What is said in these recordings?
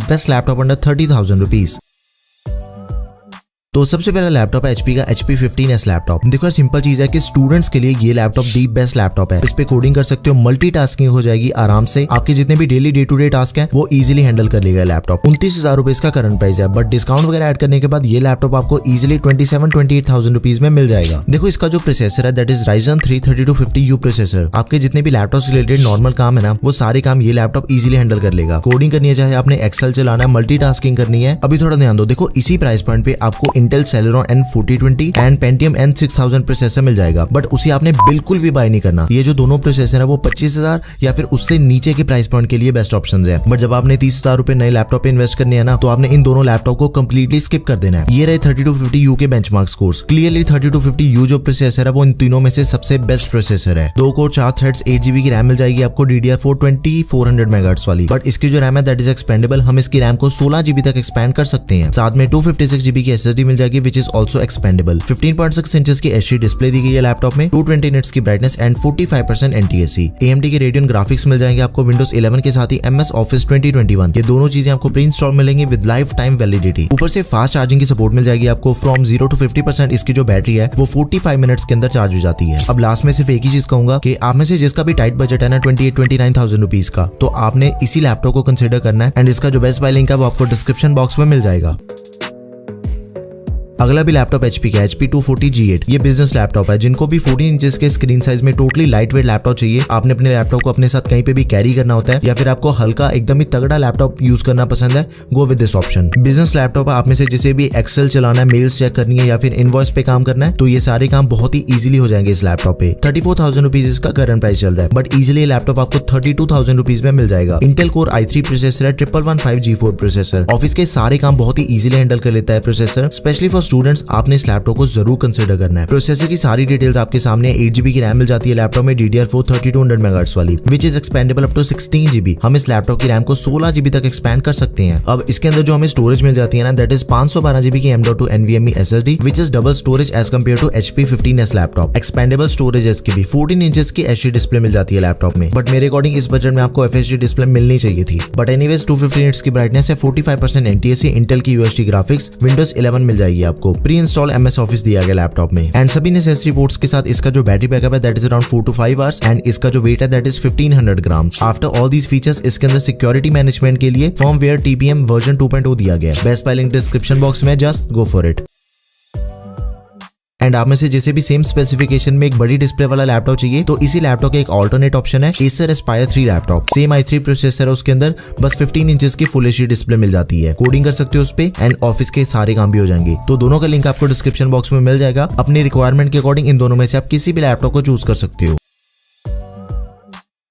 Best laptop under 30,000 rupees. तो सबसे पहला लैपटॉप है HP का HP 15S लैपटॉप। देखो सिंपल चीज है कि स्टूडेंट्स के लिए ये लैपटॉप दी बेस्ट लैपटॉप है। इस पे कोडिंग कर सकते हो, मल्टीटास्किंग हो जाएगी आराम से, आपके जितने भी daily day to day task हैं वो इजीली हैंडल कर लेगा लैपटॉप। 29,000 रुपए इसका करंट प्राइस है, बट डिस्काउंट वगैरह ऐड करने के बाद ये लैपटॉप आपको इजीली 27-28,000 रुपीज में मिल जाएगा। देखो इसका जो प्रोसेसर है that is Ryzen 3 3250U processor. आपके जितने भी लैपटॉप से रिलेटेड नॉर्मल काम है ना वो सारे काम ये लैपटॉप इजीली हैंडल कर लेगा। कोडिंग करनी है, चाहे आपने एक्सेल चलाना है, मल्टीटास्किंग करनी है। अभी थोड़ा ध्यान दो, देखो इसी प्राइस पॉइंट पे आपको Intel Celeron N4020 and Pentium N6000 processor मिल जाएगा, बट उसे आपने बिल्कुल भी बाय नहीं करना। ये जो दोनों प्रोसेसर है वो 25,000 या फिर उससे नीचे के प्राइस पॉइंट के लिए बेस्ट ऑप्शंस है। बट जब आपने 30,000 रुपए नए लैपटॉप पे इन्वेस्ट करने हैं ना तो आपने इन दोनों लैपटॉप को कंप्लीटली स्किप कर देना है। ये रहे 3250U के बेंचमार्क स्कोर्स। क्लियरली 3250U जो प्रोसेसर है वो इन तीनों में से सबसे बेस्ट प्रोसेसर है। 2 कोर 4 थ्रेड्स 8GB की रैम मिल जाएगी आपको DDR4 2400 MHz वाली। बट इसकी जो रैम है दैट इज एक्सपेंडेबल, हम इसकी रैम को 16GB तक एक्सपेंड कर सकते हैं। साथ में 256GB की SSD मिल जाएगी which is also expendable. 15.6 inches की HD डिस्प्ले दी गई है लैपटॉप में, 220 निट्स की ब्राइटनेस एंड 45% NTSC। AMD के Radeon ग्राफिक्स मिल जाएंगे आपको Windows 11 के साथ ही MS Office 2021। ये दोनों चीजें आपको प्री इंस्टॉल मिलेंगी विद लाइफ टाइम वैलिडिटी। ऊपर से फास्ट चार्जिंग की सपोर्ट मिल जाएगी आपको। फ्रॉम 0 to 50% इसकी जो बैटरी है वो 45 मिनट्स के अंदर चार्ज हो जाती है। अब लास्ट में सिर्फ एक ही चीज कहूंगा कि आप में से जिसका भी टाइट बजट है ना 28-29,000 रुपीज का, तो आपने इसी लैपटॉप को कंसिडर करना है एंड इसका जो बेस्ट बाय लिंक है वो आपको डिस्क्रिप्शन बॉक्स में मिल जाएगा। अगला भी लैपटॉप HP का HP 240G8। ये बिजनेस लैपटॉप है। जिनको भी 14 इंचेस के स्क्रीन साइज में टोटली लाइट वेट लैपटॉप चाहिए, आपने अपने लैपटॉप को अपने साथ कहीं पे भी कैरी करना होता है या फिर आपको हल्का एकदम ही तगड़ा लैपटॉप यूज करना पसंद है, go with this option. Business laptop है, आप में से जिसे भी एक्सेल चलाना है, मेल्स चेक करनी है या फिर इनवॉइस पे काम करना है, तो ये सारे काम बहुत ही इजीली हो जाएंगे इस लैपटॉप पे। 34,000 रुपीज इसका करंट प्राइस चल रहा है, बट इजीली लैपटॉप आपको 32,000 रुपीज में मिल जाएगा। इंटेल कोर i3 प्रोसेसर है, 1115G4 प्रोसेसर। ऑफिस के सारे काम बहुत ही इजीली हैंडल कर लेता है प्रोसेसर। स्पेशली फॉर स्टूडेंट्स आपने लैपटॉप को जरूर कंसीडर करना है। प्रोसेसर की सारी डिटेल्स आपके सामने। 8GB की रैम मिल जाती है लैपटॉप में DDR4 3200 MHz वाली which is expandable up to 16GB। हम इस लैपटॉप की रैम को 16GB तक एक्सपेंड कर सकते हैं। अब इसके अंदर जो हमें स्टोरेज मिल जाती है ना दैट इज 512GB की M.2 NVMe SSD which is double storage as compare to HP 15S laptop. Expandable storage इसकी भी 14 इंचेस की HD डिस्प्ले मिल जाती है लैपटॉप में, बट मेरे अकॉर्डिंग इस बजट में आपको FHD डिस्प्ले मिलनी चाहिए थी। बट एनीवेज 250 निट्स की ब्राइटनेस है, 45% NTSC, इंटेल की UHD ग्राफिक्स, Windows 11 मिल जाएगी आपको। प्री इंस्टॉल MS ऑफिस दिया गया लैपटॉप में एंड सभी नेसेसरी पोर्ट्स के साथ इसका जो बैटरी बैकअप है that is around 4 to 5 hours and इसका जो वेट है that is 1500 grams. After all these features इसके अंदर सिक्योरिटी मैनेजमेंट के लिए फर्मवेयर TPM वर्जन 2.0 दिया गया है। Best buy link description box में, just go for it. And आप में से जिसे भी सेम स्पेसिफिकेशन में एक बड़ी डिस्प्ले वाला लैपटॉप चाहिए तो इसी लैपटॉप का एक ऑल्टरनेट ऑप्शन है Acer Aspire 3 laptop. Same i3 processor है उसके अंदर, बस 15 इंचेस की फुल HD डिस्प्ले मिल जाती है। कोडिंग कर सकते हो उस पे एंड ऑफिस के सारे काम भी हो जाएंगे। तो दोनों का लिंक आपको डिस्क्रिप्शन बॉक्स में मिल जाएगा। अपनी रिक्वायरमेंट के अकॉर्डिंग इन दोनों में से आप किसी भी लैपटॉप को चूज कर सकते हो।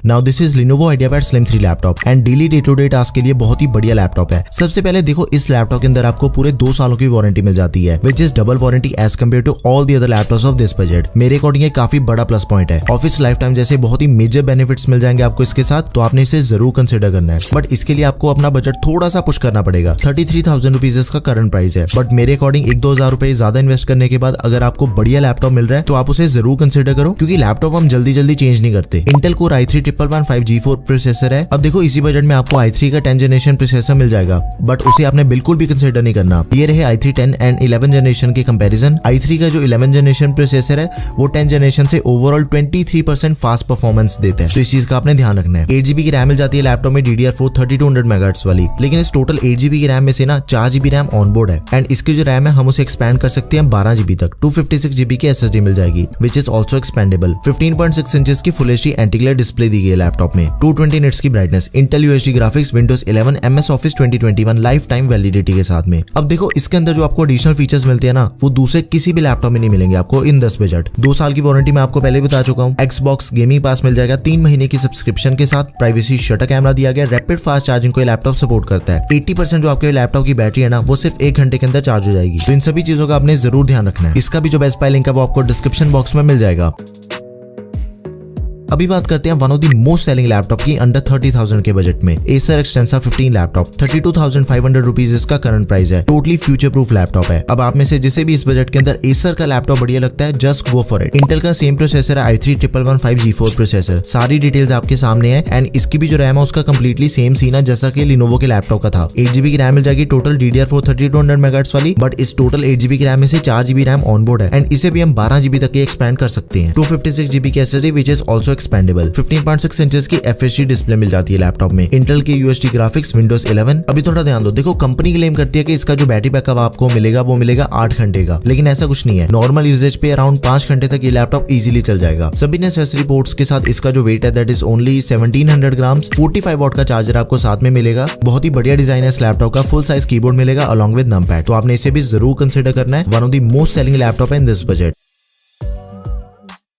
Now this is Lenovo IdeaPad Slim 3 laptop and daily day to day task के लिए बहुत ही बढ़िया लैपटॉप है। सबसे पहले देखो इस लैपटॉप के अंदर आपको पूरे 2 सालों की वारंटी मिल जाती है which is double warranty as compare to all the other laptops of this budget. मेरे अकॉर्डिंग ये काफी बड़ा प्लस पॉइंट है। ऑफिस लाइफ टाइम जैसे बहुत ही मेजर बेनिफिट्स मिल जाएंगे आपको इसके साथ, तो आपने इसे जरूर कंसिडर करना है। बट इसके लिए आपको अपना बजट थोड़ा सा पुश करना पड़ेगा। 33,000 रुपीज इसका करंट प्राइस है, बट मेरे अकॉर्डिंग 1-2 हजार रुपए ज्यादा इन्वेस्ट करने के बाद अगर आपको बढ़िया लैपटॉप मिल रहा है तो आप उसे जरूर कंसिडर करो, क्योंकि लैपटॉप हम जल्दी जल्दी चेंज नहीं करते। Intel core i3 1115G4 processor है। अब देखो इसी बजट में आपको i3 का 10th जनरेशन प्रोसेसर मिल जाएगा, बट उसे आपने बिल्कुल भी कंसीडर नहीं करना। ये रहे i3 10 एंड 11 जनरेशन के कंपैरिजन। i3 का जो 11 जनरेशन प्रोसेसर है वो 10th जनरेशन से ओवरऑल 23% फास्ट परफॉर्मेंस देता है, तो इस चीज का आपने ध्यान रखना है। 8GB की रैम मिल जाती है लैपटॉप में DDR4 3200 MHz वाली, लेकिन इस टोटल 8GB की रैम में से ना 4GB रैम ऑनबोर्ड है एंड इसकी जो रैम है हम उसे एक्सपेंड कर सकते हैं 12GB तक। 256GB की SSD मिल जाएगी which is also expendable. 15.6 inches की फुल HD एंटी-ग्लेयर डिस्प्ले दी गई है लैपटॉप में, 220 निट्स की brightness, Intel UHD graphics, Windows 11, MS Office 2021 life time validity के साथ में। अब देखो इसके अंदर जो आपको एडिशनल फीचर्स मिलते हैं ना वो दूसरे किसी भी लैपटॉप में नहीं मिलेंगे आपको इन 10 बजट। 2 साल की वारंटी मैं आपको पहले बता चुका हूँ। Xbox गेमिंग पास मिल जाएगा 3 महीने की सब्सक्रिप्शन के साथ। प्राइवेसी शटर कैमरा दिया गया, रैपिड फास्ट चार्जिंग को ये लैपटॉप सपोर्ट करता है। 80% जो आपके लैपटॉप की बैटरी है ना वो सिर्फ 1 घंटे के अंदर चार्ज हो जाएगी। तो इन सभी चीजों का आपने जरूर ध्यान रखना है। इसका भी जो बेस्ट बाय लिंक है वो आपको डिस्क्रिप्शन बॉक्स में मिल जाएगा। अभी बात करते हैं one of the most selling laptop की अंडर 30,000 के बजट में, Acer Extensa 15 लैपटॉप। 32,500 रुपीज इसका करंट प्राइस है। टोटली फ्यूचर प्रूफ लैपटॉप है। अब आप में से जिसे भी इस बजट के अंदर Acer का लैपटॉप बढ़िया लगता है, just go for it. Intel का सेम प्रोसेसर है, i3-1115 G4 प्रोसेसर। सारी डिटेल्स आपके सामने है एंड इसकी भी जो रैम है उसका कंप्लीटली सेम सीन है जैसा कि Lenovo के लैपटॉप का था। 8GB की रैम मिल जाएगी टोटल DDR4 3200 मेगाहर्ट्ज वाली, बट इस टोटल 8GB की रैम में से 4GB रैम ऑनबोर्ड है एंड इसे भी हम 12GB तक एक्सपेंड कर सकते हैं। 256GB की SSD which is also expendable. 15.6 inches की FHD डिस्प्ले मिल जाती है लैपटॉप में। इंटेल के UHD ग्राफिक्स, Windows 11। अभी थोड़ा ध्यान दो, देखो कंपनी क्लेम करती है कि इसका जो बैटरी बैकअप आपको मिलेगा वो मिलेगा 8 घंटे का, लेकिन ऐसा कुछ नहीं है। नॉर्मल यूजेज पे अराउंड 5 घंटे तक ये लैपटॉप इजीली चल जाएगा। सभी नेसेसरी पोर्ट्स के साथ इसका जो वेट है that is only 1700 grams. 45 what का चार्जर आपको साथ में मिलेगा। बहुत ही बढ़िया डिजाइन है इस लैपटॉप का। फुल साइज कीबोर्ड मिलेगा अलॉन्ग विद नमपैड, तो आपने इसे भी जरूर कंसिडर करना है। One of the most selling laptop है in this budget.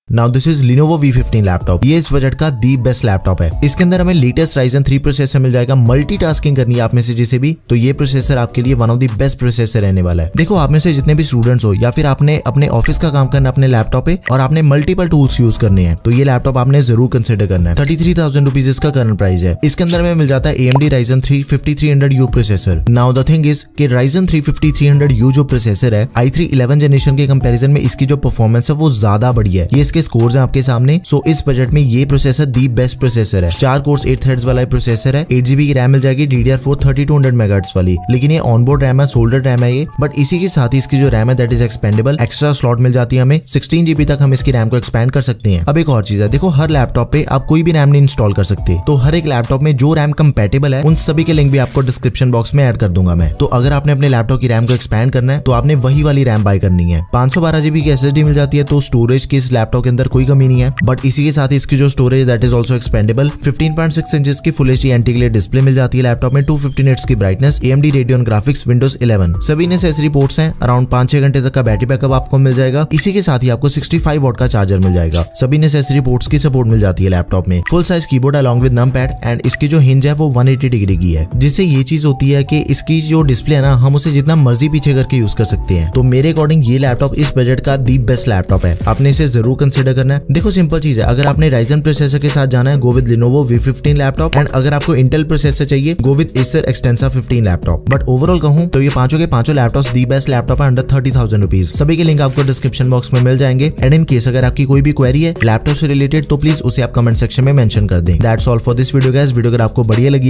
Now this is Lenovo V15 laptop. ये इस बजट का दी बेस्ट लैपटॉप है। इसके अंदर हमें लेटेस्ट Ryzen 3 प्रोसेसर मिल जाएगा। मल्टीटास्किंग करनी है आप में से जिसे भी, तो ये प्रोसेसर आपके लिए one of the best processor रहने वाला है। देखो आप में से जितने भी स्टूडेंट्स हो या फिर आपने अपने ऑफिस का काम करना अपने लैपटॉप पे और आपने मल्टीपल टूल्स यूज करने हैं, तो ये लैपटॉप आपने जरूर कंसिडर करना है। 33,000 रुपीज इसका करंट प्राइस है। इसके अंदर में मिल जाता है AMD Ryzen 3 5300U processor. Now the thing is कि Ryzen 3 5300U जो प्रोसेसर है, i3 11 जनरेशन के कंपैरिजन में इसकी जो परफॉर्मेंस है वो ज्यादा बढ़िया है। ये इसके स्कोर्स हैं आपके सामने। सो इस बजट में ये प्रोसेसर दी बेस्ट प्रोसेसर है। 4 कोर्स 8 थ्रेड्स वाला प्रोसेसर है। 8GB की रैम मिल जाएगी DDR4 3200 मेगाहर्ट्ज वाली, लेकिन ये ऑनबोर्ड रैम है, सोल्डर्ड रैम है ये। बट इसी के साथ ही इसकी जो रैम है that is expandable. Extra slot मिल जाती है हमें। 16GB तक हम इसकी रैम को एक्सपेंड कर सकते हैं। अब एक और चीज है, देखो हर लैपटॉप पे आप कोई भी रैम नहीं इंस्टॉल कर सकते, तो हर एक लैपटॉप में जो रैम कंपैटिबल है उन सभी के लिंक भी आपको डिस्क्रिप्शन बॉक्स में ऐड कर दूंगा मैं। तो अगर आपने अपने लैपटॉप की रैम को एक्सपेंड करना है तो आपने वही वाली रैम बाय करनी है। 512GB की SSD मिल जाती है, तो स्टोरेज की इस लैपटॉप के अंदर कोई कमी नहीं है। बट इसी के साथ इसकी जो storage that is also expendable. 15.6 inches की फुल HD एंटी-ग्लेयर डिस्प्ले मिल जाती है लैपटॉप में। 250 निट्स की brightness, AMD Radeon graphics, Windows 11। सभी नेसेसरी पोर्ट्स हैं। अराउंड 5-6 घंटे तक का बैटरी बैकअप आपको मिल जाएगा। इसी के साथ ही आपको 65 वॉट का चार्जर मिल जाएगा। सभी नेसेसरी पोर्ट्स की सपोर्ट मिल जाती है लैपटॉप में। Full size keyboard along with numpad and इसकी जो हिंज है वो 180 डिग्री की है, जिससे ये चीज होती है कि इसकी जो डिस्प्ले है ना, हम उसे जितना मर्जी पीछे करके यूज कर सकते हैं। तो मेरे अकॉर्डिंग ये लैपटॉप इस बजट का दी बेस्ट लैपटॉप है। आपने इसे जरूर कंसिडर करना है। देखो सिंपल चीज है, अगर आपने Ryzen प्रोसेसर के साथ जाना है go with Lenovo V15 laptop, and अगर आपको इंटेल प्रोसेसर चाहिए go with Acer Extensa 15 laptop. But overall कहूं तो ये पांचों के पांचों लैपटॉप्स दी बेस्ट लैपटॉप है अंडर 30,000 रुपीज। सभी के लिंक आपको डिस्क्रिप्शन बॉक्स में मिल जाएंगे। एंड इन केस अगर आपकी कोई भी क्वेरी है लैपटॉप से रिलेटेड तो प्लीज उसे आप कमेंट सेक्शन में मेंशन कर दें। That's all for this video guys. Video अगर आपको बढ़िया लगी